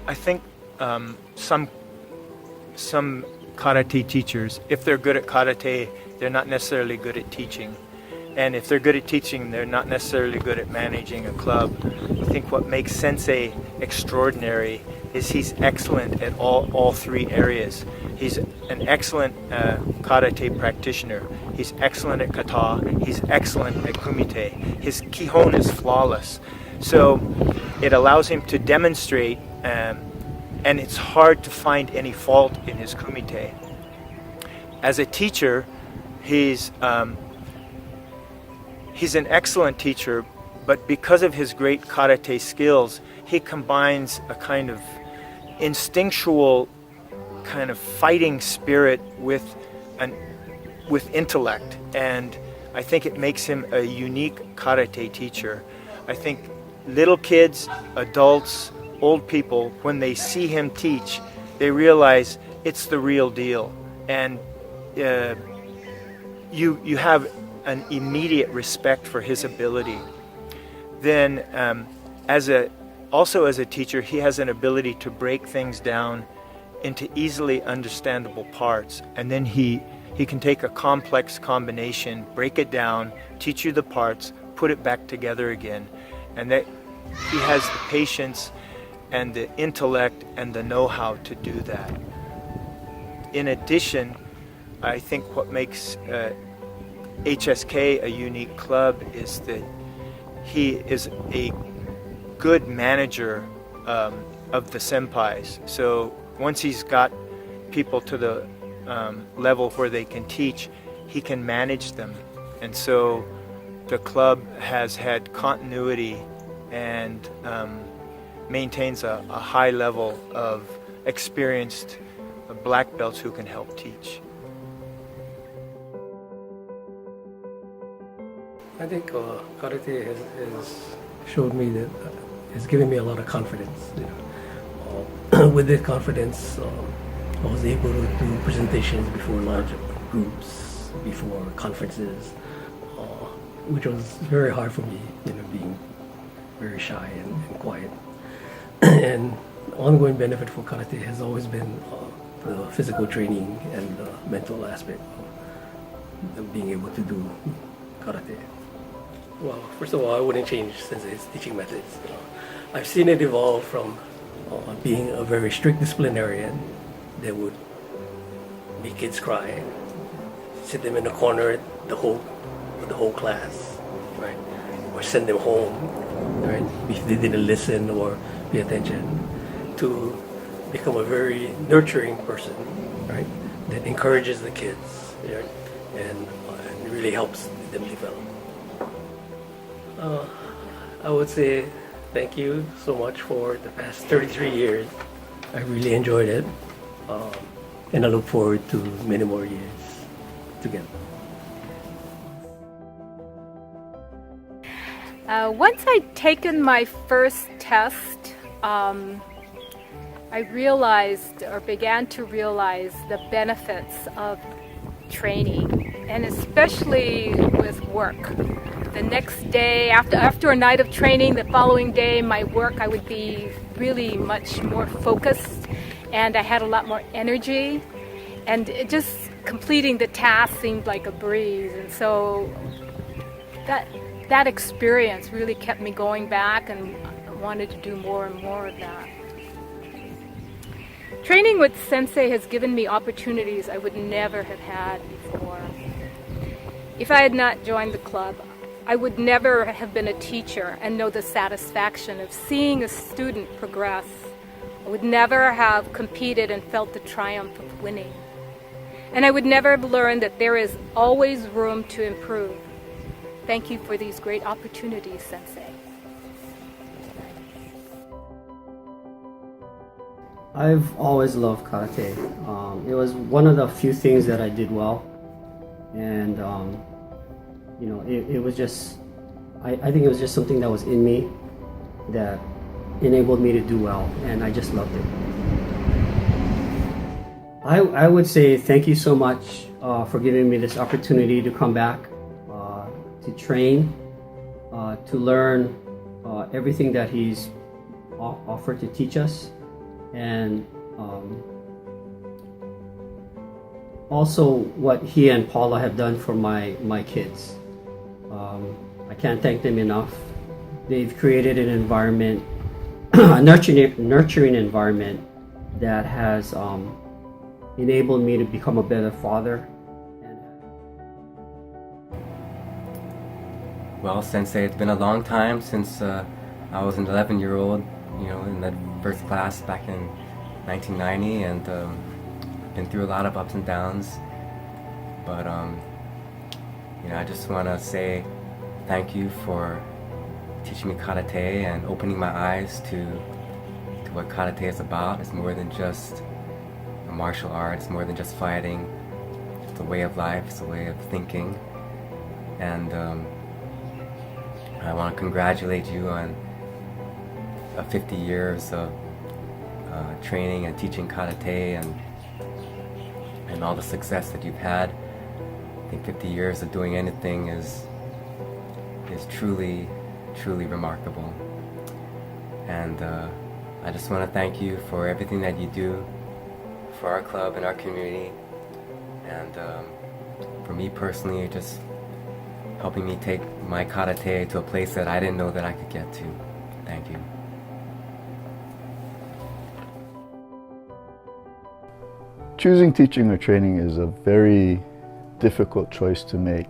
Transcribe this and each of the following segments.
I think some karate teachers, if they're good at karate, they're not necessarily good at teaching. And if they're good at teaching, they're not necessarily good at managing a club. I think what makes Sensei extraordinary is he's excellent at all three areas. He's an excellent karate practitioner. He's excellent at kata. He's excellent at kumite. His kihon is flawless. So it allows him to demonstrate, and it's hard to find any fault in his kumite. As a teacher, he's an excellent teacher, but because of his great karate skills, he combines a kind of instinctual kind of fighting spirit with intellect, and I think it makes him a unique karate teacher. I think little kids, adults, old people, when they see him teach, they realize it's the real deal, and you have an immediate respect for his ability. Then also as a teacher, he has an ability to break things down into easily understandable parts, and then he can take a complex combination, break it down, teach you the parts, put it back together again, and that he has the patience and the intellect and the know-how to do that. In addition, I think what makes HSK a unique club is that he is a good manager of the senpais. So once he's got people to the level where they can teach, he can manage them. And so the club has had continuity and maintains a high level of experienced black belts who can help teach. I think karate has showed me that has given me a lot of confidence. With this confidence, I was able to do presentations before large groups, before conferences, which was very hard for me, being very shy and quiet. And the ongoing benefit for karate has always been the physical training and the mental aspect of being able to do karate. Well, first of all, I wouldn't change Sensei's teaching methods. I've seen it evolve from being a very strict disciplinarian that would make kids cry, sit them in a corner the whole class, right, or send them home, right, if they didn't listen or pay attention, to become a very nurturing person, right, that encourages the kids, right, and really helps them develop. I would say thank you so much for the past 33 years. I really enjoyed it, and I look forward to many more years together. Once I'd taken my first test, I realized or began to realize the benefits of training, and especially with work. The next day, after a night of training, the following day, my work, I would be really much more focused, and I had a lot more energy, and just completing the task seemed like a breeze. And so that experience really kept me going back, and I wanted to do more and more of that. Training with Sensei has given me opportunities I would never have had before. If I had not joined the club, I would never have been a teacher and know the satisfaction of seeing a student progress. I would never have competed and felt the triumph of winning. And I would never have learned that there is always room to improve. Thank you for these great opportunities, Sensei. I've always loved karate. It was one of the few things that I did well, and it was just, I think it was just something that was in me that enabled me to do well, and I just loved it. I would say thank you so much for giving me this opportunity to come back, to train, to learn everything that he's offered to teach us. and also what he and Paula have done for my kids. I can't thank them enough. They've created an environment, a nurturing environment that has enabled me to become a better father. Well, Sensei, it's been a long time since I was an 11-year-old, in that first class back in 1990, and been through a lot of ups and downs. But I just want to say thank you for teaching me karate and opening my eyes to what karate is about. It's more than just a martial art. It's more than just fighting. It's a way of life. It's a way of thinking. And I want to congratulate you on 50 years of training and teaching karate and all the success that you've had. I think 50 years of doing anything is truly, truly remarkable. And I just want to thank you for everything that you do for our club and our community. And for me personally, just helping me take my karate to a place that I didn't know that I could get to. Thank you. Choosing teaching or training is a very difficult choice to make.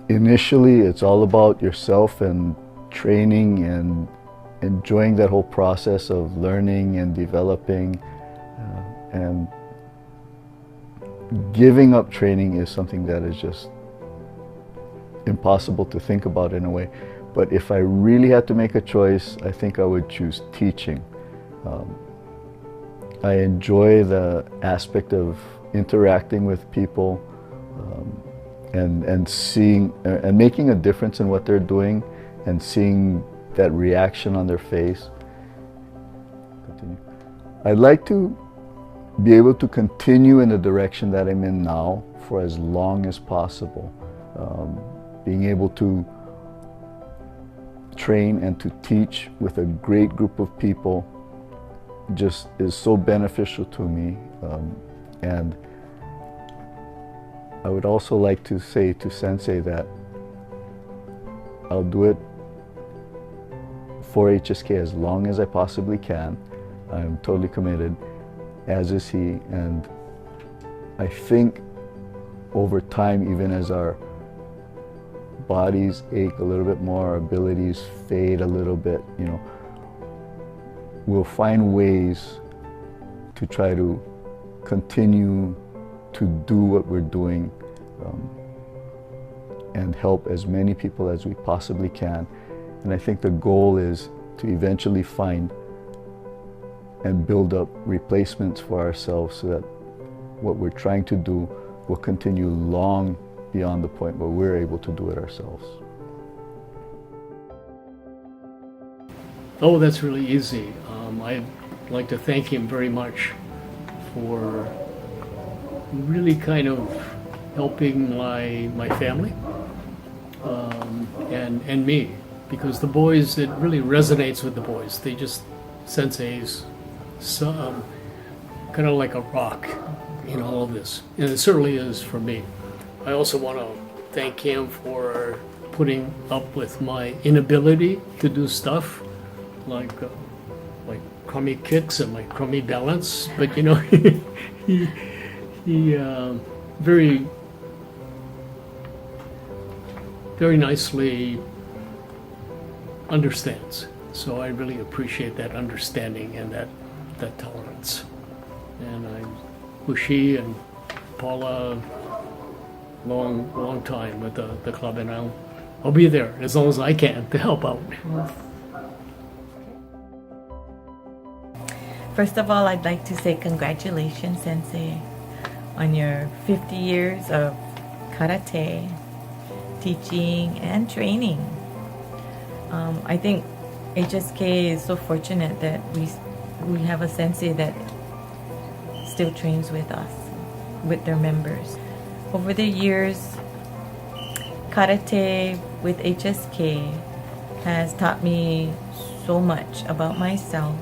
Initially, it's all about yourself and training and enjoying that whole process of learning and developing, and giving up training is something that is just impossible to think about in a way. But if I really had to make a choice, I think I would choose teaching. I enjoy the aspect of interacting with people and seeing and making a difference in what they're doing and seeing that reaction on their face. Continue. I'd like to be able to continue in the direction that I'm in now for as long as possible. Being able to train and to teach with a great group of people just is so beneficial to me. And I would also like to say to Sensei that I'll do it for HSK as long as I possibly can. I'm totally committed, as is he, and I think over time, even as our bodies ache a little bit more, our abilities fade a little bit, we'll find ways to try to continue to do what we're doing and help as many people as we possibly can. And I think the goal is to eventually find and build up replacements for ourselves so that what we're trying to do will continue long beyond the point where we're able to do it ourselves. Oh, that's really easy. I'd like to thank him very much for really kind of helping my family and me, because the boys, it really resonates with the boys. They just, Sensei's kind of like a rock in all of this, and it certainly is for me. I also want to thank him for putting up with my inability to do stuff like crummy kicks and my crummy balance, but he very very nicely understands. So I really appreciate that understanding and that tolerance. And I wish he and Paula long time with the club, and I'll be there as long as I can to help out. First of all, I'd like to say congratulations, Sensei, on your 50 years of karate, teaching, and training. I think HSK is so fortunate that we have a Sensei that still trains with us, with their members. Over the years, karate with HSK has taught me so much about myself.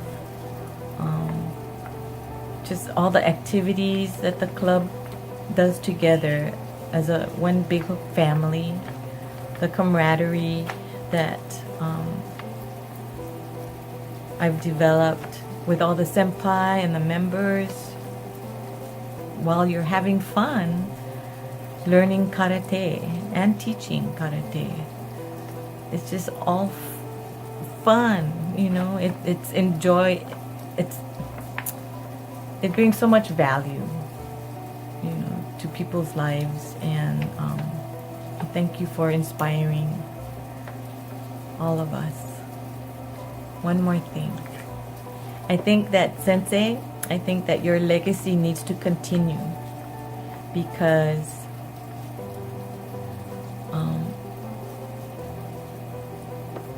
Just all the activities that the club does together as a one big family, the camaraderie that I've developed with all the senpai and the members while you're having fun learning karate and teaching karate. It's just all fun, you know. It's enjoy. It brings so much value, you know, to people's lives, and thank you for inspiring all of us. One more thing. I think that Sensei, I think that your legacy needs to continue, because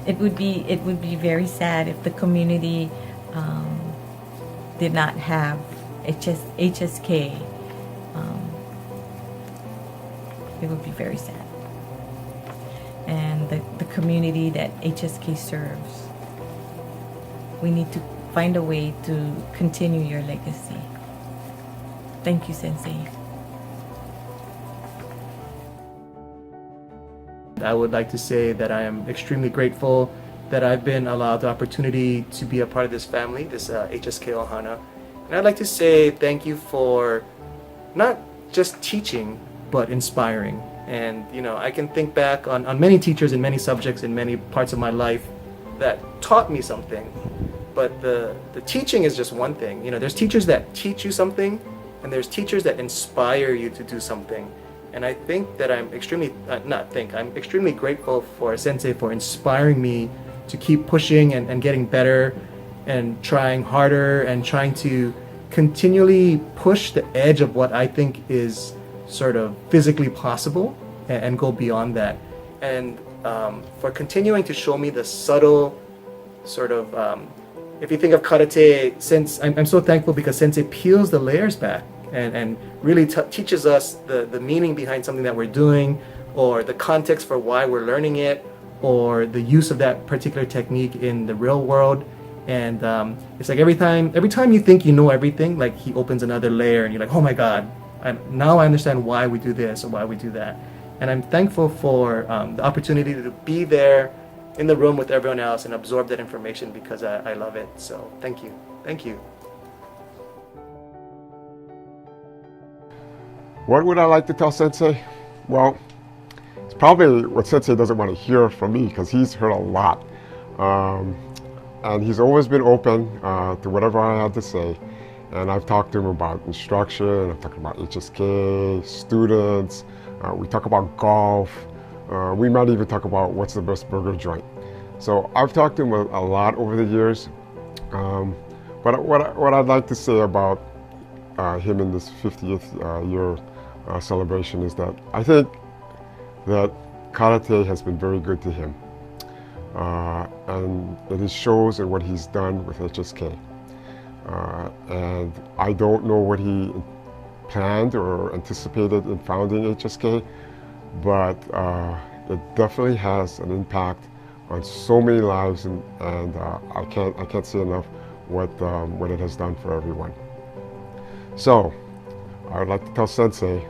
it would be very sad if the community did not have HSK. It would be very sad. And the community that HSK serves, we need to find a way to continue your legacy. Thank you, Sensei. I would like to say that I am extremely grateful that I've been allowed the opportunity to be a part of this family, this HSK Ohana. And I'd like to say thank you for not just teaching, but inspiring. And you know, I can think back on many teachers in many subjects in many parts of my life that taught me something. But the teaching is just one thing. You know, there's teachers that teach you something, and there's teachers that inspire you to do something. And I think that I'm extremely, I'm extremely grateful for Sensei for inspiring me to keep pushing and getting better and trying harder and trying to continually push the edge of what I think is sort of physically possible and go beyond that. And for continuing to show me the subtle sort of, if you think of karate, since I'm so thankful because Sensei peels the layers back and really teaches us the meaning behind something that we're doing, or the context for why we're learning it, or the use of that particular technique in the real world. And it's like every time you think you know everything, like he opens another layer and you're like, oh my god, now I understand why we do this or why we do that. And I'm thankful for the opportunity to be there in the room with everyone else and absorb that information, because I love it. So thank you. Thank you. What would I like to tell Sensei? Well, it's probably what Sensei doesn't want to hear from me, because he's heard a lot. And he's always been open to whatever I had to say. And I've talked to him about instruction, I've talked about HSK, students, we talk about golf, we might even talk about what's the best burger joint. So I've talked to him a lot over the years. But what I'd like to say about him in this 50th year celebration is that I think that karate has been very good to him. And it shows in what he's done with HSK. And I don't know what he planned or anticipated in founding HSK, but it definitely has an impact on so many lives, and I can't say enough what it has done for everyone. So I would like to tell Sensei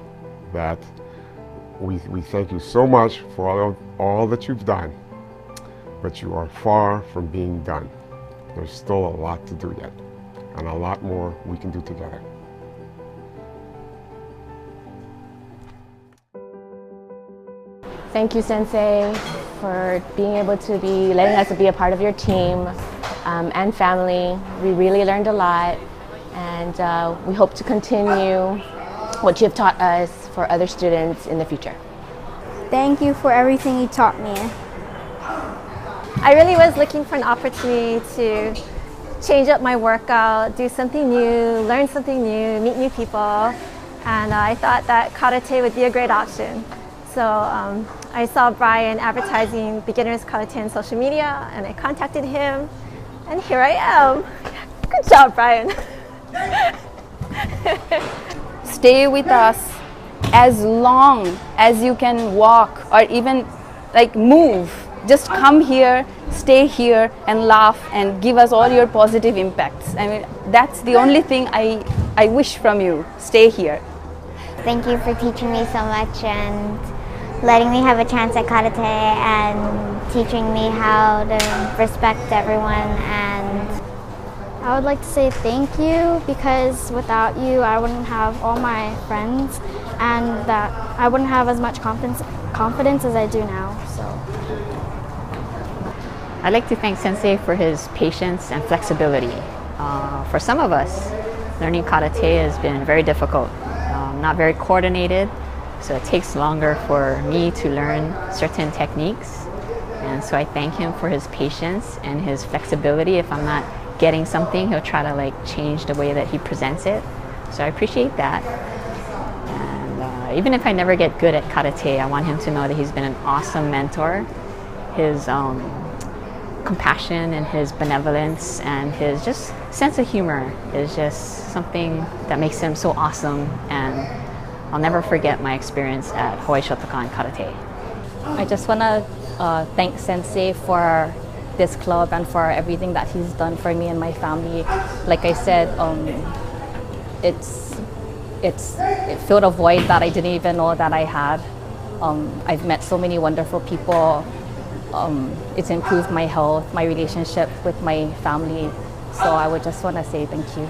that we thank you so much for all that you've done, but you are far from being done. There's still a lot to do yet, and a lot more we can do together. Thank you, Sensei, for being able to letting us be a part of your team and family. We really learned a lot, and we hope to continue what you have taught us for other students in the future. Thank you for everything you taught me. I really was looking for an opportunity to change up my workout, do something new, learn something new, meet new people, and I thought that karate would be a great option. So I saw Brian advertising beginners karate on social media, and I contacted him, and here I am. Good job, Brian. Stay with us as long as you can walk or even like move. Just come here stay here and laugh and give us all your positive impacts. I mean, that's the only thing I wish from you. Stay here. Thank you for teaching me so much and letting me have a chance at karate and teaching me how to respect everyone. And I would like to say thank you, because without you I wouldn't have all my friends and that I wouldn't have as much confidence as I do now. So I'd like to thank Sensei for his patience and flexibility. For some of us, learning karate has been very difficult, not very coordinated, so it takes longer for me to learn certain techniques. And so I thank him for his patience and his flexibility. If I'm not getting something, he'll try to change the way that he presents it. So I appreciate that. And even if I never get good at karate, I want him to know that he's been an awesome mentor. His compassion and his benevolence and his just sense of humor is just something that makes him so awesome, and I'll never forget my experience at Hawaii Shotokan Karate. I just want to thank Sensei for this club and for everything that he's done for me and my family. Like I said, it filled a void that I didn't even know that I had. I've met so many wonderful people. It's improved my health, my relationship with my family. So I would just want to say thank you.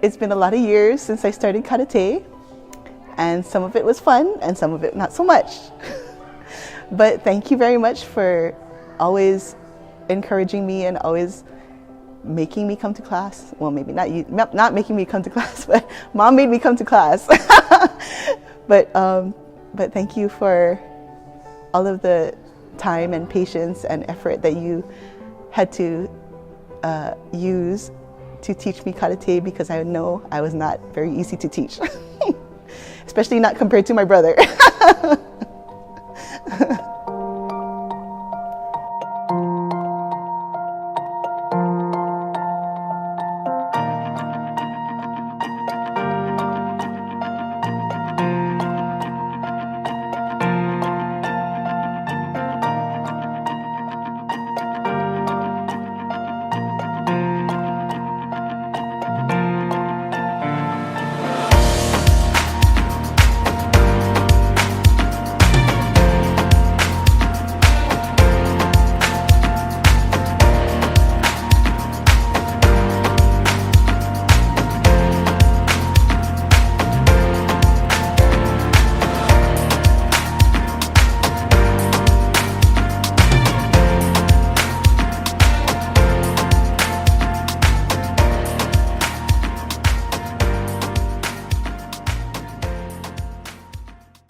It's been a lot of years since I started karate, and some of it was fun and some of it not so much. But thank you very much for always encouraging me and always making me come to class. Well, maybe not you, not making me come to class, but Mom made me come to class. But thank you for all of the time and patience and effort that you had to use to teach me karate, because I know I was not very easy to teach, especially not compared to my brother.